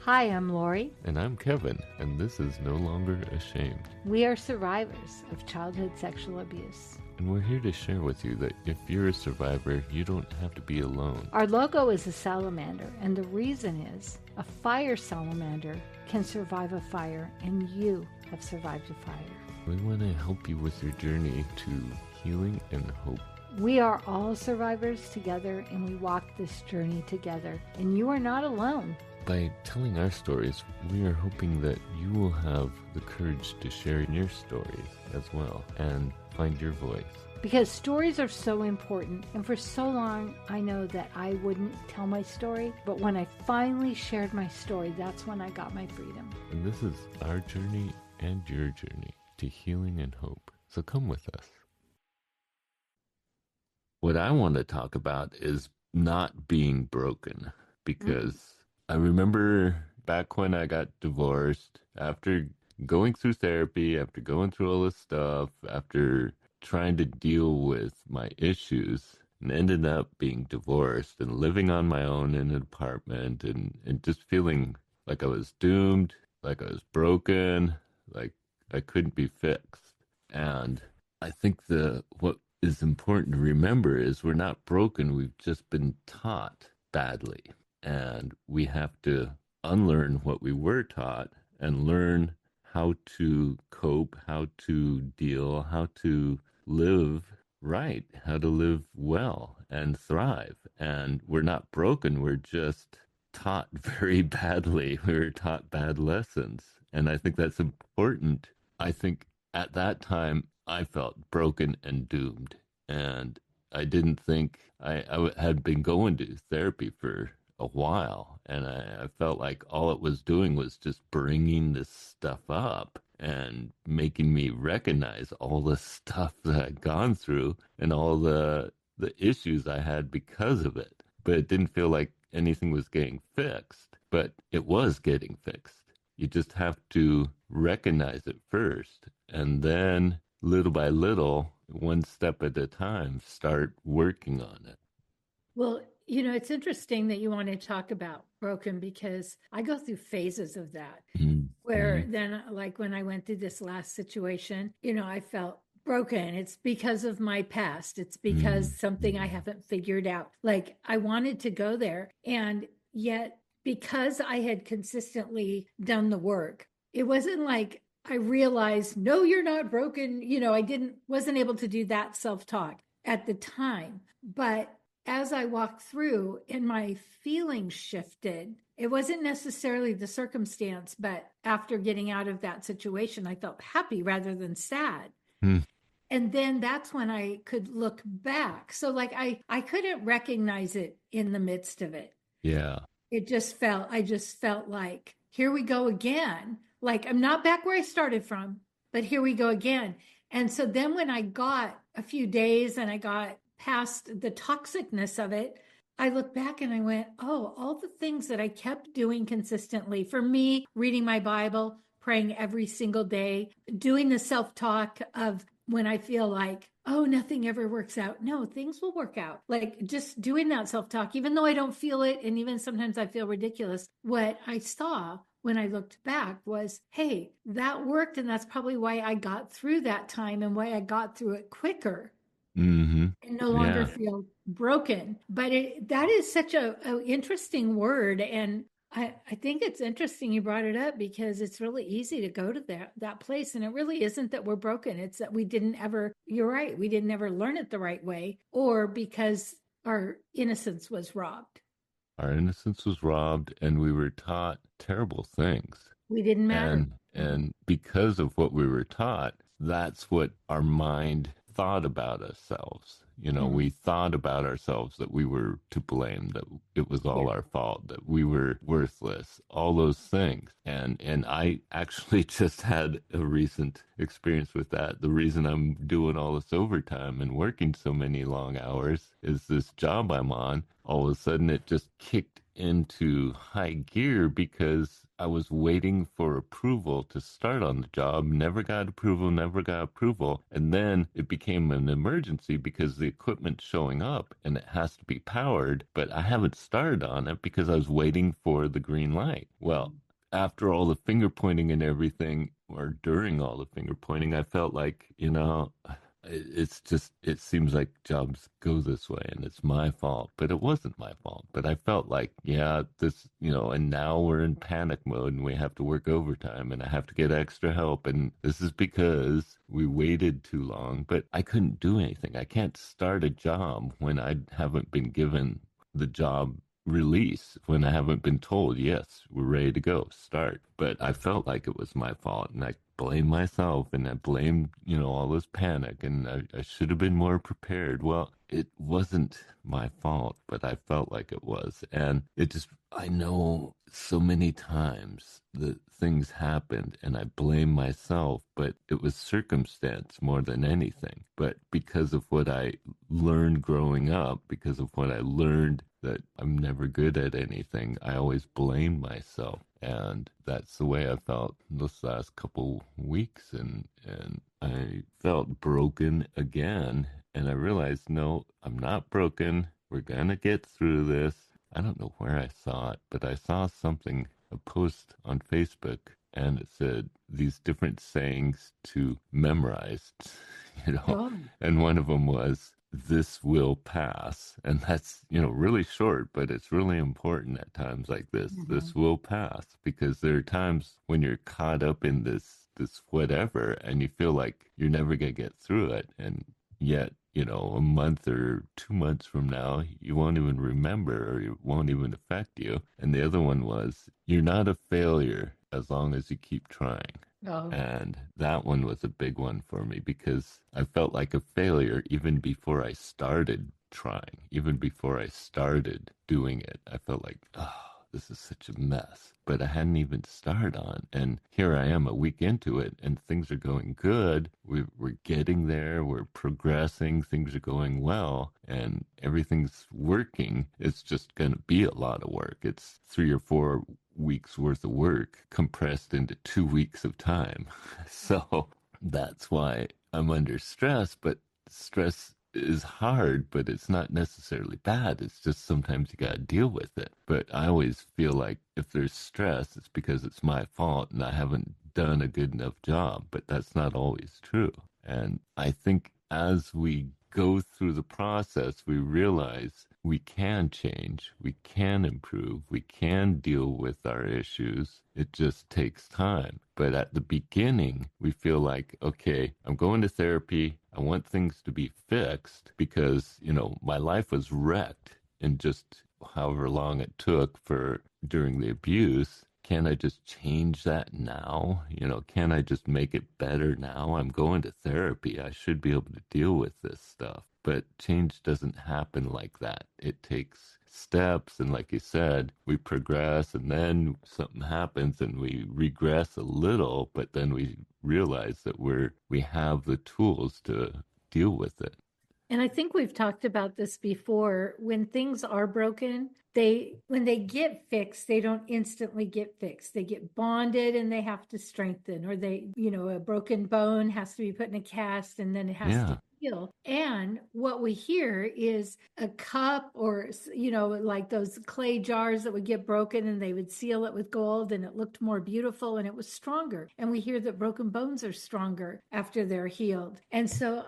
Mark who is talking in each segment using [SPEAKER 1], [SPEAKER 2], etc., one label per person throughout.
[SPEAKER 1] Hi, I'm Lori.
[SPEAKER 2] And I'm Kevin, and this is No Longer Ashamed.
[SPEAKER 1] We are survivors of childhood sexual abuse.
[SPEAKER 2] And we're here to share with you that if you're a survivor, you don't have to be alone.
[SPEAKER 1] Our logo is a salamander, and the reason is a fire salamander can survive a fire, and you have survived a fire.
[SPEAKER 2] We want to help you with your journey to healing and hope.
[SPEAKER 1] We are all survivors together, and we walk this journey together, and you are not alone.
[SPEAKER 2] By telling our stories, we are hoping that you will have the courage to share your stories as well and find your voice.
[SPEAKER 1] Because stories are so important, and for so long I know that I wouldn't tell my story, but when I finally shared my story, that's when I got my freedom.
[SPEAKER 2] And this is our journey and your journey to healing and hope. So come with us. What I want to talk about is not being broken, because I remember back when I got divorced, after going through therapy, after going through all this stuff, after trying to deal with my issues, and ended up being divorced and living on my own in an apartment and just feeling like I was doomed, like I was broken, like I couldn't be fixed. And I think what is important to remember is we're not broken, we've just been taught badly. And we have to unlearn what we were taught and learn how to cope, how to deal, how to live right, how to live well and thrive. And we're not broken, we're just taught very badly. We were taught bad lessons. And I think that's important. I think at that time, I felt broken and doomed. And I didn't think I had been going to therapy for a while, and I felt like all it was doing was just bringing this stuff up and making me recognize all the stuff that I'd gone through and all the issues I had because of it. But it didn't feel like anything was getting fixed, but it was getting fixed. You just have to recognize it first, and then little by little, one step at a time, start working on it.
[SPEAKER 3] Well, it's interesting that you want to talk about broken, because I go through phases of that where then, like when I went through this last situation, I felt broken. It's because of my past. It's because something I haven't figured out. Like I wanted to go there. And yet, because I had consistently done the work, it wasn't like I realized, no, you're not broken. I wasn't able to do that self-talk at the time. But as I walked through and my feelings shifted, it wasn't necessarily the circumstance, but after getting out of that situation, I felt happy rather than sad. And then that's when I could look back. So like I couldn't recognize it in the midst of it.
[SPEAKER 2] Yeah.
[SPEAKER 3] I just felt like, here we go again. Like I'm not back where I started from, but here we go again. And so then when I got a few days and I got past the toxicness of it, I look back and I went, oh, all the things that I kept doing consistently. For me, reading my Bible, praying every single day, doing the self-talk of when I feel like, oh, nothing ever works out. No, things will work out. Like just doing that self-talk, even though I don't feel it, and even sometimes I feel ridiculous, what I saw when I looked back was, hey, that worked. And that's probably why I got through that time and why I got through it quicker. And no longer feel broken. But that is such a interesting word. And I think it's interesting you brought it up, because it's really easy to go to that place. And it really isn't that we're broken. It's that you're right, we didn't ever learn it the right way, or because our innocence was robbed.
[SPEAKER 2] Our innocence was robbed, and we were taught terrible things.
[SPEAKER 3] We didn't matter.
[SPEAKER 2] And because of what we were taught, that's what our mind thought about ourselves. We thought about ourselves that we were to blame, that it was all our fault, that we were worthless, all those things. And I actually just had a recent experience with that. The reason I'm doing all this overtime and working so many long hours is this job I'm on. all of a sudden it just kicked into high gear because I was waiting for approval to start on the job, never got approval, never got approval. And then it became an emergency because the equipment's showing up and it has to be powered, but I haven't started on it because I was waiting for the green light. Well, after all the finger pointing and everything, or during all the finger pointing, I felt like, it's just, it seems like jobs go this way and it's my fault, but it wasn't my fault. But I felt like, yeah, this, and now we're in panic mode and we have to work overtime and I have to get extra help. And this is because we waited too long, but I couldn't do anything. I can't start a job when I haven't been given the job release, when I haven't been told, yes, we're ready to go, start. But I felt like it was my fault and I blamed myself and I blamed, all this panic and I should have been more prepared. Well, it wasn't my fault, but I felt like it was. And I know so many times that things happened and I blame myself, but it was circumstance more than anything. But because of what I learned growing up, because of what I learned that I'm never good at anything, I always blamed myself. And that's the way I felt this last couple weeks. And I felt broken again. And I realized, no, I'm not broken. We're going to get through this. I don't know where I saw it, but I saw something, a post on Facebook, and it said these different sayings to memorize,
[SPEAKER 3] Oh.
[SPEAKER 2] and one of them was, this will pass. And that's, really short, but it's really important at times like this.
[SPEAKER 3] Mm-hmm.
[SPEAKER 2] This will pass, because there are times when you're caught up in this whatever, and you feel like you're never going to get through it. And yet, a month or 2 months from now, you won't even remember, or it won't even affect you. And the other one was, you're not a failure as long as you keep trying.
[SPEAKER 3] Oh.
[SPEAKER 2] And that one was a big one for me because I felt like a failure even before I started trying, even before I started doing it. I felt like, oh, this is such a mess. But I hadn't even started on. And here I am a week into it and things are going good. We're getting there. We're progressing. Things are going well and everything's working. It's just going to be a lot of work. It's 3 or 4 weeks worth of work compressed into 2 weeks of time. So that's why I'm under stress, but stress is hard, but it's not necessarily bad. It's just sometimes you got to deal with it. But I always feel like if there's stress, it's because it's my fault and I haven't done a good enough job, but that's not always true. And I think as we go through the process, we realize we can change, we can improve, we can deal with our issues. It just takes time. But at the beginning, we feel like, okay, I'm going to therapy. I want things to be fixed because, my life was wrecked in just however long it took during the abuse. Can I just change that now? Can I just make it better now? I'm going to therapy. I should be able to deal with this stuff. But change doesn't happen like that. It takes steps. And like you said, we progress and then something happens and we regress a little, but then we realize that we have the tools to deal with it.
[SPEAKER 3] And I think we've talked about this before. When things are broken, when they get fixed, they don't instantly get fixed. They get bonded and they have to strengthen, or a broken bone has to be put in a cast and then it has to heal. And what we hear is a cup or, like those clay jars that would get broken and they would seal it with gold and it looked more beautiful and it was stronger. And we hear that broken bones are stronger after they're healed. And so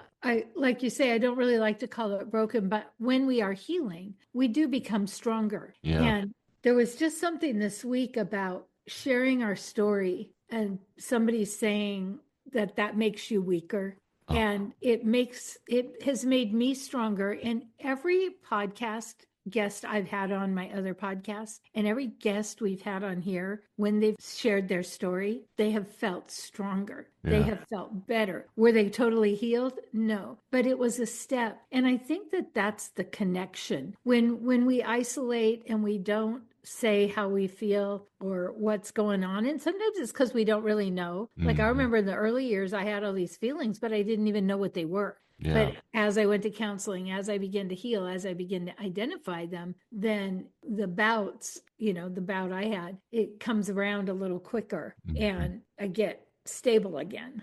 [SPEAKER 3] like you say, I don't really like to call it broken, but when we are healing, we do become stronger.
[SPEAKER 2] Yeah.
[SPEAKER 3] And there was just something this week about sharing our story and somebody saying that makes you weaker. Oh. And it has made me stronger. And every podcast guest I've had on my other podcast and every guest we've had on here, when they've shared their story, they have felt stronger. Yeah. They have felt better. Were they totally healed? No, but it was a step. And I think that that's the connection. When we isolate and we don't say how we feel or what's going on, and sometimes it's because we don't really know. Like I remember in the early years, I had all these feelings, but I didn't even know what they were.
[SPEAKER 2] Yeah.
[SPEAKER 3] But as I went to counseling, as I began to heal, as I began to identify them, then the bouts, the bout I had, it comes around a little quicker
[SPEAKER 2] Mhm.
[SPEAKER 3] and I get stable again.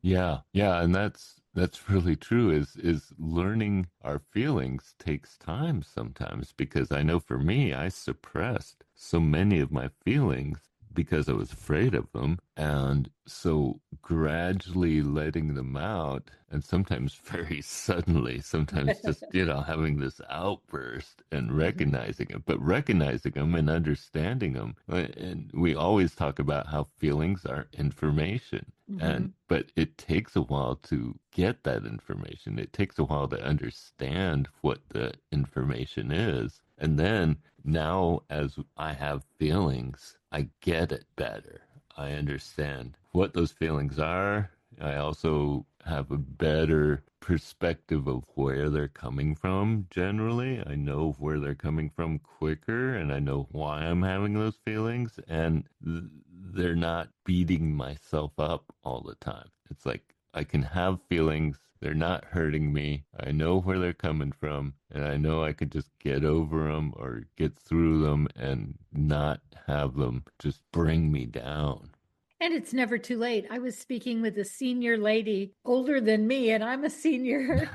[SPEAKER 2] Yeah, yeah, and that's really true is learning our feelings takes time sometimes because I know for me I suppressed so many of my feelings because I was afraid of them, and so gradually letting them out, and sometimes very suddenly, sometimes just having this outburst and recognizing it, but recognizing them and understanding them. And we always talk about how feelings are information,
[SPEAKER 3] Hmm.
[SPEAKER 2] and but it takes a while to get that information. It takes a while to understand what the information is. And then now, as I have feelings, I get it better. I understand what those feelings are. I also have a better perspective of where they're coming from generally. I know where they're coming from quicker, and I know why I'm having those feelings, and they're not beating myself up all the time. It's like I can have feelings, they're not hurting me. I know where they're coming from, and I know I could just get over them or get through them and not have them just bring me down.
[SPEAKER 3] And it's never too late. I was speaking with a senior lady older than me, and I'm a senior.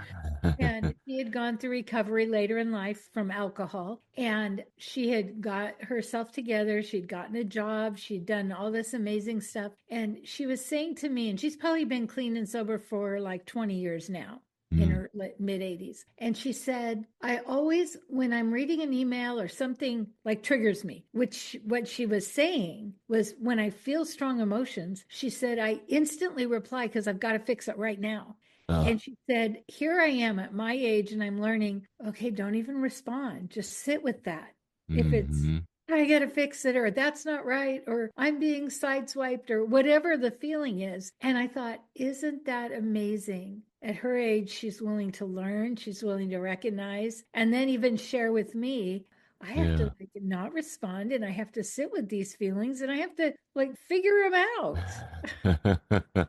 [SPEAKER 3] And she had gone through recovery later in life from alcohol. And she had got herself together. She'd gotten a job. She'd done all this amazing stuff. And she was saying to me, and she's probably been clean and sober for like 20 years now, in
[SPEAKER 2] Mm.
[SPEAKER 3] her mid 80s. And she said, I always, when I'm reading an email or something like triggers me, which what she was saying was when I feel strong emotions, she said, I instantly reply because I've got to fix it right now.
[SPEAKER 2] Oh,
[SPEAKER 3] And she said, here I am at my age and I'm learning, okay, don't even respond. Just sit with that. If it's,
[SPEAKER 2] mm-hmm.
[SPEAKER 3] I got to fix it, or that's not right, or I'm being sideswiped, or whatever the feeling is. And I thought, isn't that amazing? At her age, she's willing to learn, she's willing to recognize, and then even share with me. I have to
[SPEAKER 2] Yeah.
[SPEAKER 3] like not respond and I have to sit with these feelings and I have to like figure them out.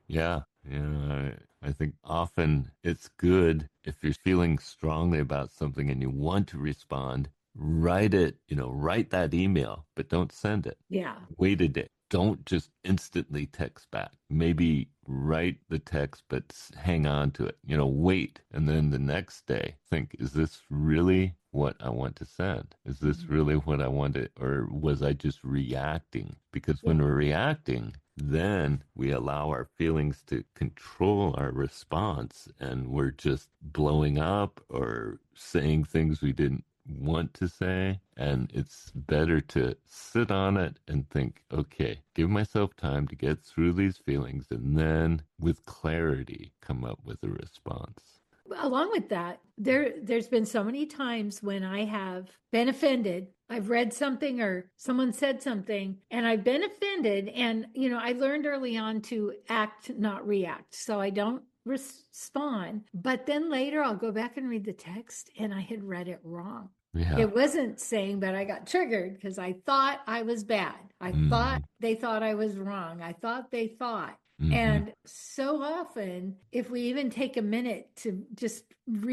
[SPEAKER 2] Yeah, yeah. I think often it's good if you're feeling strongly about something and you want to respond, write it, write that email, but don't send it.
[SPEAKER 3] Yeah.
[SPEAKER 2] Wait a day. Don't just instantly text back. Maybe write the text, but hang on to it. Wait. And then the next day, think, is this really what I want to send? Is this really what I wanted? Or was I just reacting? Because when
[SPEAKER 3] Yeah.
[SPEAKER 2] we're reacting, then we allow our feelings to control our response and we're just blowing up or saying things we didn't want to say, and it's better to sit on it and think, okay, give myself time to get through these feelings and then with clarity come up with a response.
[SPEAKER 3] Along with that, there's been so many times when I have been offended. I've read something or someone said something and I've been offended, and I learned early on to act, not react. So I don't respond, but then later I'll go back and read the text and I had read it wrong.
[SPEAKER 2] Yeah.
[SPEAKER 3] It wasn't saying, but I got triggered because I thought I was bad. I
[SPEAKER 2] Mm-hmm.
[SPEAKER 3] thought they thought I was wrong. I thought they thought.
[SPEAKER 2] Mm-hmm.
[SPEAKER 3] And so often, if we even take a minute to just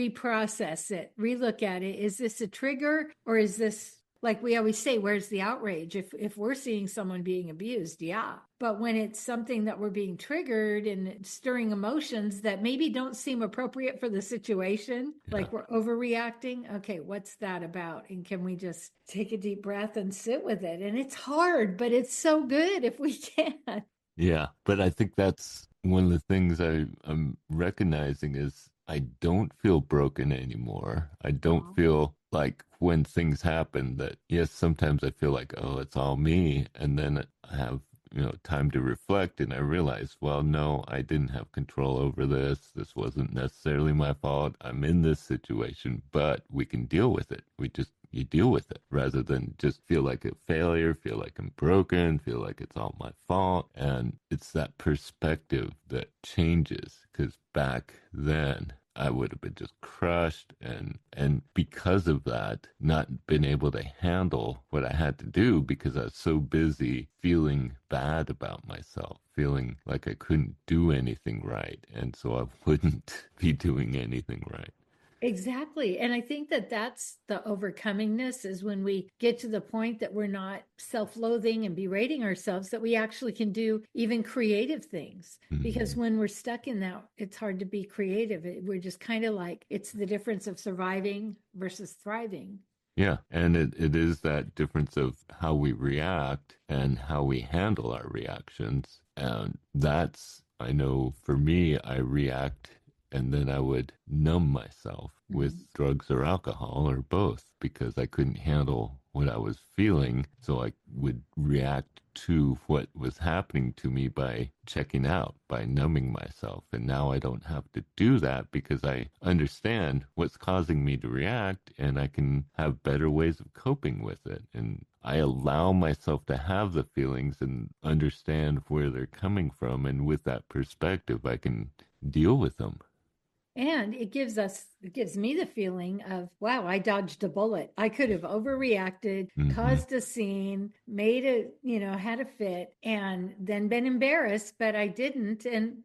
[SPEAKER 3] reprocess it, relook at it, is this a trigger or is this, like we always say, where's the outrage? If we're seeing someone being abused, yeah. But when it's something that we're being triggered and stirring emotions that maybe don't seem appropriate for the situation,
[SPEAKER 2] Yeah.
[SPEAKER 3] like we're overreacting, okay, what's that about? And can we just take a deep breath and sit with it? And it's hard, but it's so good if we can.
[SPEAKER 2] Yeah. But I think that's one of the things I'm recognizing is I don't feel broken anymore. I don't
[SPEAKER 3] Oh,
[SPEAKER 2] feel like when things happen that, yes, sometimes I feel like, oh, it's all me. And then I have, time to reflect and I realize, well, no, I didn't have control over this. This wasn't necessarily my fault. I'm in this situation, but we can deal with it. You deal with it rather than just feel like a failure, feel like I'm broken, feel like it's all my fault. And it's that perspective that changes because back then I would have been just crushed. And because of that, not been able to handle what I had to do because I was so busy feeling bad about myself, feeling like I couldn't do anything right. And so I wouldn't be doing anything right.
[SPEAKER 3] Exactly. And I think that that's the overcomingness is when we get to the point that we're not self-loathing and berating ourselves, that we actually can do even creative things. Because when we're stuck in that, it's hard to be creative. We're just kind of like, it's the difference of surviving versus thriving.
[SPEAKER 2] Yeah, and it is that difference of how we react and how we handle our reactions. And that's, I know for me, I react and then I would numb myself with drugs or alcohol or both because I couldn't handle what I was feeling. So I would react to what was happening to me by checking out, by numbing myself. And now I don't have to do that because I understand what's causing me to react and I can have better ways of coping with it. And I allow myself to have the feelings and understand where they're coming from. And with that perspective, I can deal with them.
[SPEAKER 3] And it gives me the feeling of, wow, I dodged a bullet. I could have overreacted, caused a scene, made it, had a fit, and then been embarrassed, but I didn't. And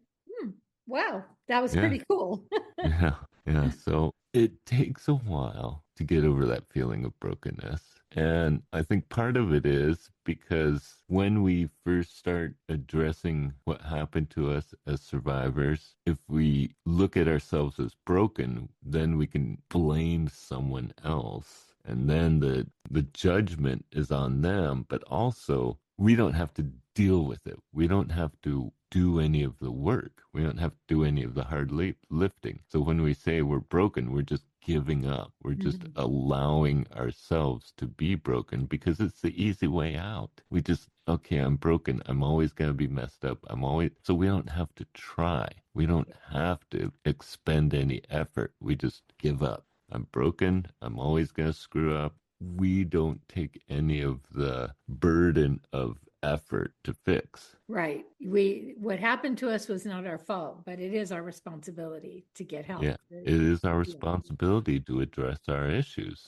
[SPEAKER 3] wow, that was
[SPEAKER 2] Yeah.
[SPEAKER 3] pretty cool.
[SPEAKER 2] Yeah. Yeah. So it takes a while to get over that feeling of brokenness. And I think part of it is because when we first start addressing what happened to us as survivors, if we look at ourselves as broken, then we can blame someone else. And then the judgment is on them, but also we don't have to deal with it. We don't have to do any of the work. We don't have to do any of the hard lifting. So when we say we're broken, we're just giving up. We're just allowing ourselves to be broken because it's the easy way out. We just, okay, I'm broken. I'm always going to be messed up. So we don't have to try. We don't have to expend any effort. We just give up. I'm broken. I'm always going to screw up. We don't take any of the burden of effort to fix.
[SPEAKER 3] Right. What happened to us was not our fault, but it is our responsibility to get help.
[SPEAKER 2] Yeah, it is our responsibility to address our issues.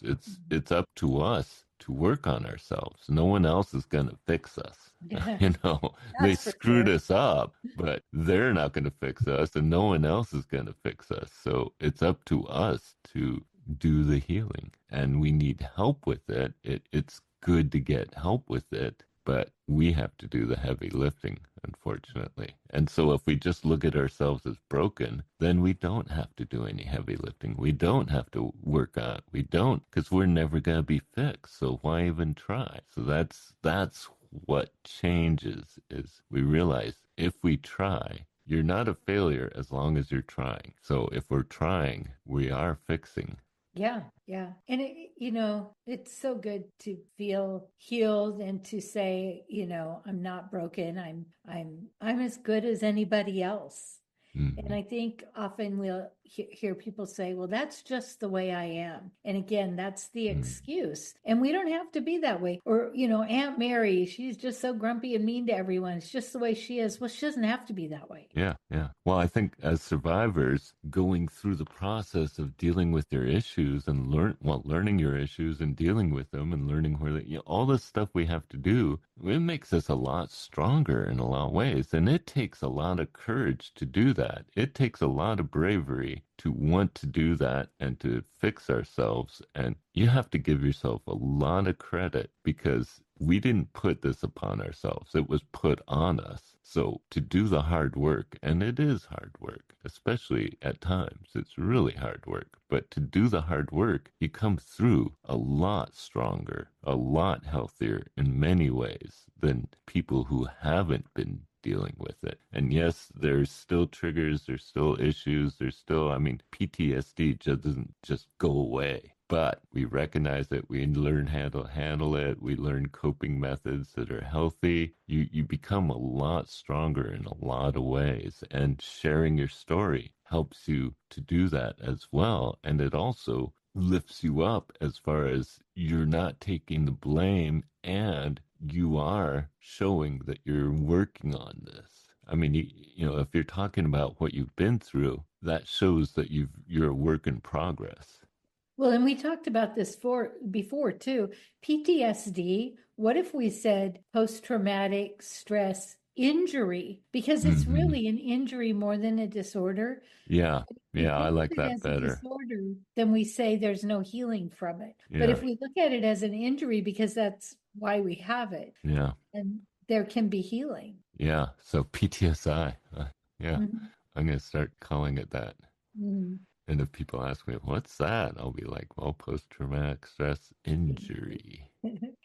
[SPEAKER 2] It's up to us to work on ourselves. No one else is going to fix us. You know, they screwed us up, but they're not going to fix us, and no one else is going to fix us. So it's up to us to do the healing, and we need help with it. It's good to get help with it, but we have to do the heavy lifting, unfortunately. And so if we just look at ourselves as broken, then we don't have to do any heavy lifting. We don't have to work on it. We don't, because we're never going to be fixed. So why even try? So that's what changes is we realize if we try, you're not a failure as long as you're trying. So if we're trying, we are fixing.
[SPEAKER 3] Yeah, yeah. And it's so good to feel healed and to say, I'm not broken. I'm as good as anybody else. And I think often we'll hear people say, well, that's just the way I am. And again, that's the excuse. And we don't have to be that way. Or, Aunt Mary, she's just so grumpy and mean to everyone. It's just the way she is. Well, she doesn't have to be that way.
[SPEAKER 2] Yeah, yeah. Well, I think as survivors, going through the process of dealing with your issues and learning your issues and dealing with them and learning where all this stuff we have to do, it makes us a lot stronger in a lot of ways. And it takes a lot of courage to do that. It takes a lot of bravery to want to do that and to fix ourselves. And you have to give yourself a lot of credit because we didn't put this upon ourselves. It was put on us. So to do the hard work, and it is hard work, especially at times, it's really hard work. But to do the hard work, you come through a lot stronger, a lot healthier in many ways than people who haven't been dealing with it. And yes, there's still triggers, there's still issues, PTSD doesn't just go away. But we recognize it, we learn how to handle it, we learn coping methods that are healthy. You become a lot stronger in a lot of ways. And sharing your story helps you to do that as well. And it also lifts you up as far as you're not taking the blame and you are showing that you're working on this. If you're talking about what you've been through, that shows that you're a work in progress.
[SPEAKER 3] Well, and we talked about this before too. PTSD, what if we said post-traumatic stress injury? Because it's
[SPEAKER 2] Hmm.
[SPEAKER 3] really an injury more than a disorder.
[SPEAKER 2] Yeah.
[SPEAKER 3] If
[SPEAKER 2] Yeah,
[SPEAKER 3] we
[SPEAKER 2] I
[SPEAKER 3] look
[SPEAKER 2] like
[SPEAKER 3] at it
[SPEAKER 2] that
[SPEAKER 3] as a
[SPEAKER 2] better.
[SPEAKER 3] disorder, then we say there's no healing from it. But
[SPEAKER 2] Yeah.
[SPEAKER 3] if we look at it as an injury, because that's why we have it,
[SPEAKER 2] Yeah.
[SPEAKER 3] and there can be healing.
[SPEAKER 2] Yeah. So PTSI. Yeah.
[SPEAKER 3] Mhm.
[SPEAKER 2] I'm going to start calling it that.
[SPEAKER 3] Mhm.
[SPEAKER 2] And if people ask me, what's that? I'll be like, well, post traumatic stress injury.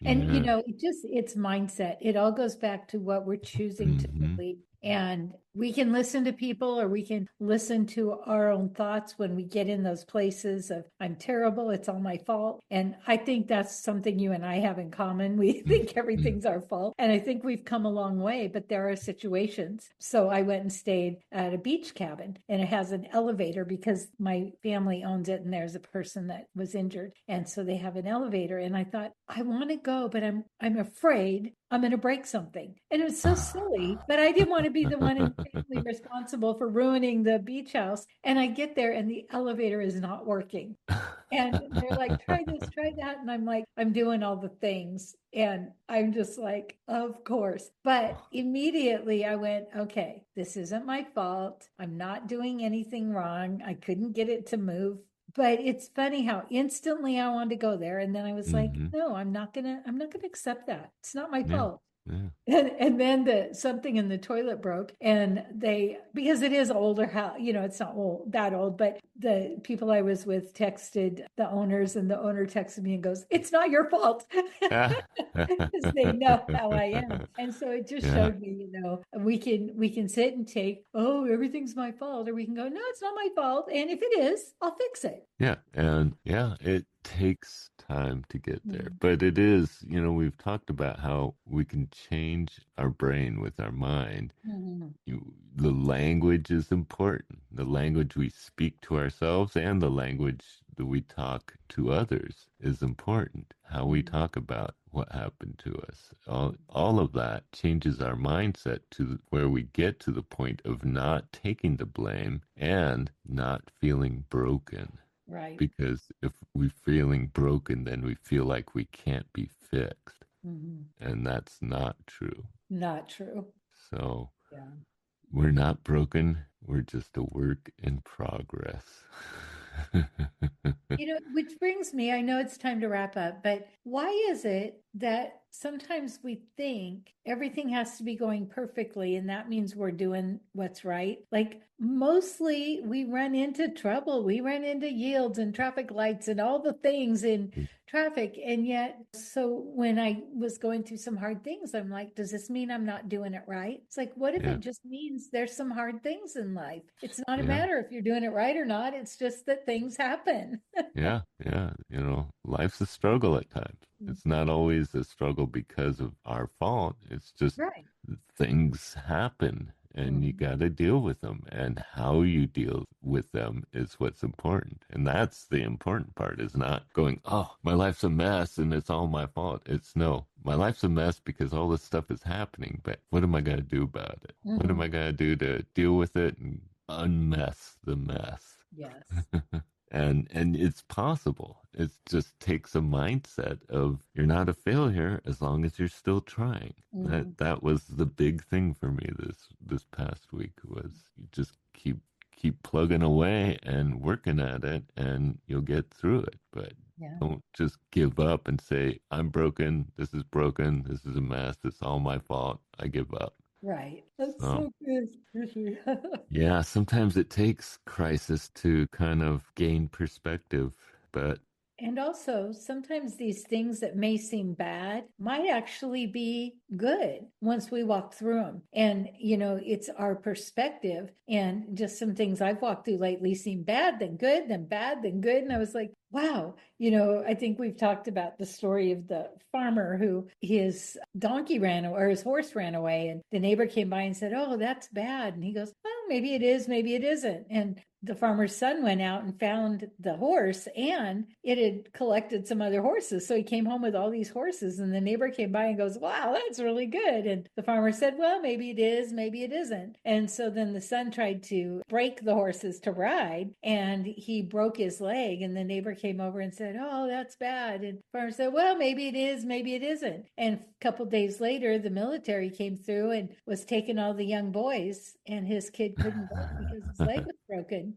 [SPEAKER 3] And
[SPEAKER 2] Yeah.
[SPEAKER 3] it's mindset. It all goes back to what we're choosing to
[SPEAKER 2] Hmm.
[SPEAKER 3] believe. And we can listen to people or we can listen to our own thoughts when we get in those places of, I'm terrible, it's all my fault. And I think that's something you and I have in common. We think
[SPEAKER 2] Hmm.
[SPEAKER 3] everything's our fault. And I think we've come a long way, but there are situations. So I went and stayed at a beach cabin and it has an elevator because my family owns it and there's a person that was injured. And so they have an elevator. And I thought, I want to go, but I'm afraid I'm going to break something. And it was so silly, but I didn't want to be the one in the family responsible for ruining the beach house. And I get there and the elevator is not working. And they're like, try this, try that. And I'm like, I'm doing all the things. And I'm just like, of course. But immediately I went, okay, this isn't my fault. I'm not doing anything wrong. I couldn't get it to move. But it's funny how instantly I wanted to go there. And then I was like,
[SPEAKER 2] Hmm.
[SPEAKER 3] no, I'm not gonna accept that. It's not my
[SPEAKER 2] Yeah.
[SPEAKER 3] fault.
[SPEAKER 2] Yeah.
[SPEAKER 3] And then something in the toilet broke and they because it is older house, it's not that old, but the people I was with texted the owners and the owner texted me and goes, it's not your fault. Because they know how I am. And so it just
[SPEAKER 2] Yeah.
[SPEAKER 3] showed me, we can sit and take, oh, everything's my fault, or we can go, no, it's not my fault. And if it is, I'll fix it.
[SPEAKER 2] Yeah. And yeah, it takes time to get there.
[SPEAKER 3] Mhm.
[SPEAKER 2] But it is, we've talked about how we can change our brain with our mind.
[SPEAKER 3] Mhm.
[SPEAKER 2] The language is important. The language we speak to ourselves and the language that we talk to others is important. How we
[SPEAKER 3] Mhm.
[SPEAKER 2] talk about what happened to us. All of that changes our mindset to where we get to the point of not taking the blame and not feeling broken.
[SPEAKER 3] Right.
[SPEAKER 2] Because if we're feeling broken, then we feel like we can't be fixed.
[SPEAKER 3] Mhm.
[SPEAKER 2] And that's not true.
[SPEAKER 3] Not true.
[SPEAKER 2] So
[SPEAKER 3] Yeah.
[SPEAKER 2] we're not broken. We're just a work in progress.
[SPEAKER 3] Which brings me, I know it's time to wrap up, but why is it that sometimes we think everything has to be going perfectly and that means we're doing what's right? Like mostly we run into trouble, we run into yields and traffic lights and all the things in traffic. And yet, so when I was going through some hard things, I'm like, does this mean I'm not doing it right? It's like, what if
[SPEAKER 2] Yeah,
[SPEAKER 3] it just means there's some hard things in life? It's not a
[SPEAKER 2] yeah,
[SPEAKER 3] matter if you're doing it right or not. It's just that things happen.
[SPEAKER 2] yeah, yeah. Life's a struggle at times. It's not always a struggle because of our fault. It's just
[SPEAKER 3] Right.
[SPEAKER 2] things happen and you
[SPEAKER 3] Mhm.
[SPEAKER 2] got to deal with them. And how you deal with them is what's important. And that's the important part is not going, oh, my life's a mess and it's all my fault. It's no, my life's a mess because all this stuff is happening. But what am I going to do about it? What am
[SPEAKER 3] Mhm.
[SPEAKER 2] I going to do to deal with it and unmess the mess?
[SPEAKER 3] Yes.
[SPEAKER 2] And it's possible. It just takes a mindset of you're not a failure as long as you're still trying.
[SPEAKER 3] Mhm.
[SPEAKER 2] That was the big thing for me this past week was you just keep plugging away and working at it and you'll get through it. But
[SPEAKER 3] Yeah.
[SPEAKER 2] don't just give up and say, I'm broken, this is a mess, it's all my fault, I give up.
[SPEAKER 3] Right. That's
[SPEAKER 2] So
[SPEAKER 3] so good.
[SPEAKER 2] yeah, sometimes it takes crisis to kind of gain perspective, but
[SPEAKER 3] And also, sometimes these things that may seem bad might actually be good once we walk through them. And, it's our perspective. And just some things I've walked through lately seem bad, then good, then bad, then good. And I was like, Wow. I think we've talked about the story of the farmer who his donkey ran away, or his horse ran away, and the neighbor came by and said, "Oh, that's bad." And he goes, "Well, maybe it is, maybe it isn't." And the farmer's son went out and found the horse, and it had collected some other horses. So he came home with all these horses, and the neighbor came by and goes, "Wow, that's really good." And the farmer said, "Well, maybe it is, maybe it isn't." And so then the son tried to break the horses to ride, and he broke his leg. And the neighbor came over and said, "Oh, that's bad." And the farmer said, "Well, maybe it is, maybe it isn't." And a couple days later, the military came through and was taking all the young boys, and his kid couldn't go because his leg was broken.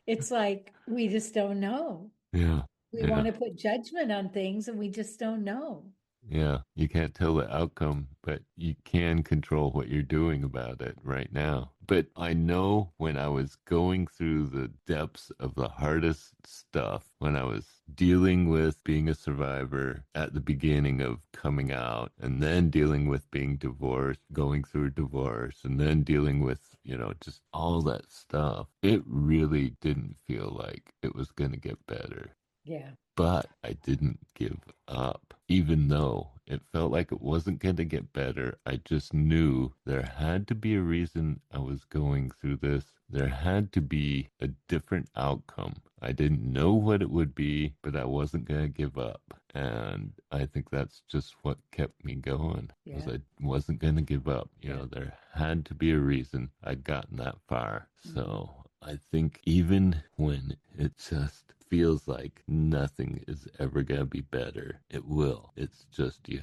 [SPEAKER 3] It's like we just don't know.
[SPEAKER 2] Yeah.
[SPEAKER 3] We
[SPEAKER 2] Yeah.
[SPEAKER 3] want to put judgment on things, and we just don't know.
[SPEAKER 2] Yeah, you can't tell the outcome, but you can control what you're doing about it right now. But I know when I was going through the depths of the hardest stuff, when I was dealing with being a survivor at the beginning of coming out, and then dealing with being divorced, going through a divorce, and then dealing with, just all that stuff, it really didn't feel like it was going to get better.
[SPEAKER 3] Yeah.
[SPEAKER 2] But I didn't give up. Even though it felt like it wasn't going to get better, I just knew there had to be a reason I was going through this. There had to be a different outcome. I didn't know what it would be, but I wasn't going to give up. And I think that's just what kept me going, was I wasn't going to give up. There had to be a reason I'd gotten that far. So I think even when it just feels like nothing is ever going to be better, it will. It's just you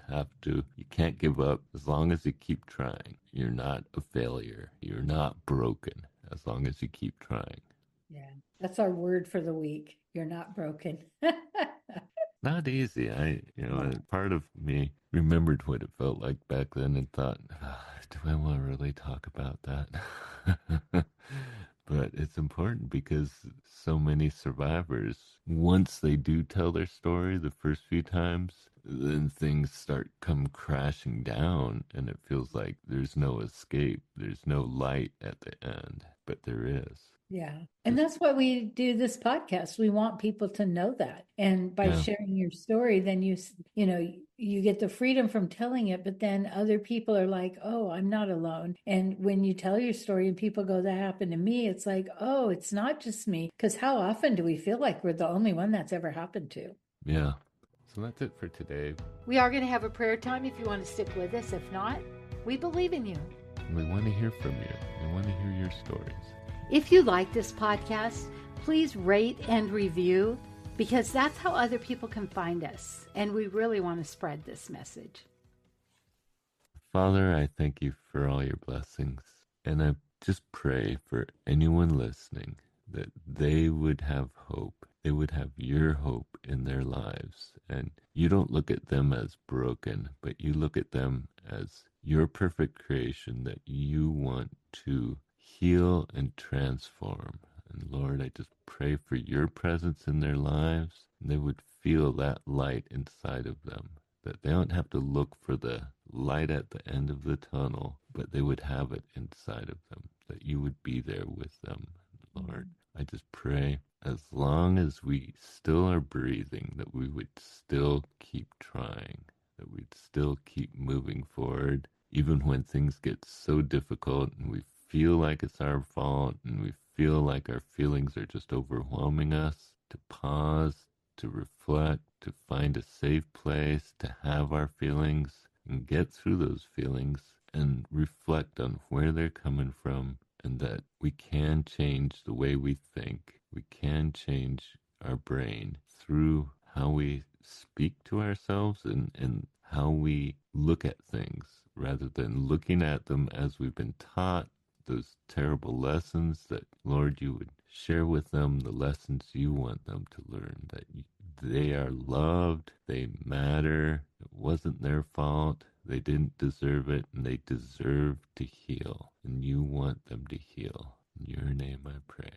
[SPEAKER 2] can't give up as long as you keep trying. You're not a failure. You're not broken as long as you keep trying.
[SPEAKER 3] Yeah. That's our word for the week. You're not broken.
[SPEAKER 2] Not easy. Part of me remembered what it felt like back then and thought, do I want to really talk about that? But it's important because so many survivors, once they do tell their story the first few times, then things start come crashing down and it feels like there's no escape. There's no light at the end, but there is.
[SPEAKER 3] Yeah. And that's why we do this podcast. We want people to know that. And by sharing your story, then you get the freedom from telling it, but then other people are like, "Oh, I'm not alone." And when you tell your story and people go, "That happened to me," it's like, "Oh, it's not just me." Because how often do we feel like we're the only one that's ever happened to?
[SPEAKER 2] Yeah. So that's it for today.
[SPEAKER 1] We are going to have a prayer time if you want to stick with us. If not, we believe in you.
[SPEAKER 2] We want to hear from you. We want to hear your stories.
[SPEAKER 1] If you like this podcast, please rate and review, because that's how other people can find us. And we really want to spread this message.
[SPEAKER 2] Father, I thank you for all your blessings. And I just pray for anyone listening that they would have hope. They would have your hope in their lives. And you don't look at them as broken, but you look at them as your perfect creation that you want to heal and transform. And Lord, I just pray for your presence in their lives. And they would feel that light inside of them, that they don't have to look for the light at the end of the tunnel, but they would have it inside of them, that you would be there with them. Lord, I just pray as long as we still are breathing, that we would still keep trying, that we'd still keep moving forward, even when things get so difficult and we feel like it's our fault and we feel like our feelings are just overwhelming us, to pause, to reflect, to find a safe place, to have our feelings and get through those feelings and reflect on where they're coming from, and that we can change the way we think. We can change our brain through how we speak to ourselves and how we look at things, rather than looking at them as we've been taught, those terrible lessons, that, Lord, you would share with them the lessons you want them to learn, that they are loved, they matter, it wasn't their fault, they didn't deserve it, and they deserve to heal, and you want them to heal. In your name I pray.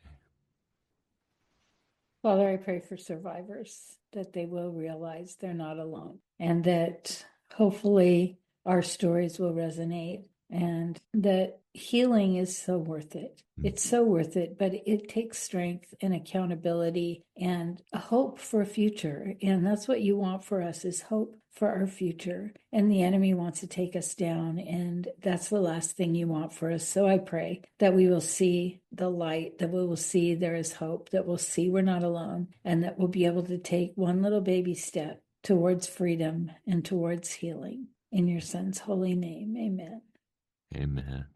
[SPEAKER 3] Father, I pray for survivors, that they will realize they're not alone, and that hopefully our stories will resonate and that healing is so worth it. It's so worth it, but it takes strength and accountability and a hope for a future. And that's what you want for us, is hope for our future. And the enemy wants to take us down, and that's the last thing you want for us. So I pray that we will see the light, that we will see there is hope, that we'll see we're not alone, and that we'll be able to take one little baby step towards freedom and towards healing. In your son's holy name, amen.
[SPEAKER 2] Amen.